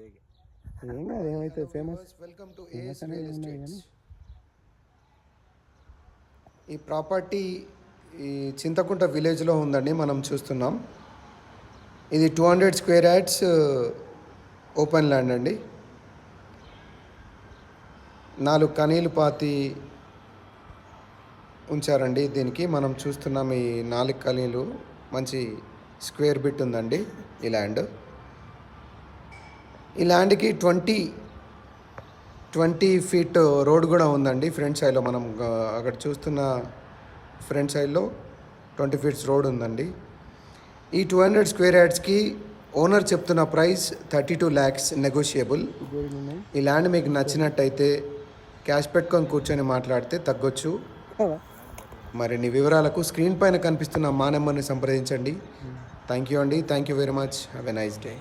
ఏం కాదు, ఏమైతే famous. Welcome to AS real estates. ఈ ప్రాపర్టీ ఈ చింతకుంట విలేజ్లో ఉందండి, మనం చూస్తున్నాం. ఇది 200 స్క్వేర్ యార్డ్స్ ఓపెన్ ల్యాండ్ అండి. 4 కనీలు పాతి ఉంచారండి దీనికి. మనం చూస్తున్నాం ఈ 4 కనీలు మంచి స్క్వేర్ బిట్ ఉందండి ఈ ల్యాండ్. ఈ ల్యాండ్కి 20 ఫీట్ రోడ్ కూడా ఉందండి ఫ్రంట్ సైడ్లో. మనం అక్కడ చూస్తున్న ఫ్రంట్ సైడ్లో 20 ఫీట్స్ రోడ్ ఉందండి. ఈ 200 స్క్వేర్ యార్డ్స్కి ఓనర్ చెప్తున్న ప్రైస్ 32 lakhs నెగోషియబుల్. ఈ ల్యాండ్ మీకు నచ్చినట్టయితే క్యాష్ పెట్టుకొని కూర్చొని మాట్లాడితే తగ్గొచ్చు. మరిన్ని వివరాలకు స్క్రీన్ పైన కనిపిస్తున్న మా నెంబర్ని సంప్రదించండి. థ్యాంక్ యూ అండి. Thank you very much. Have a nice day.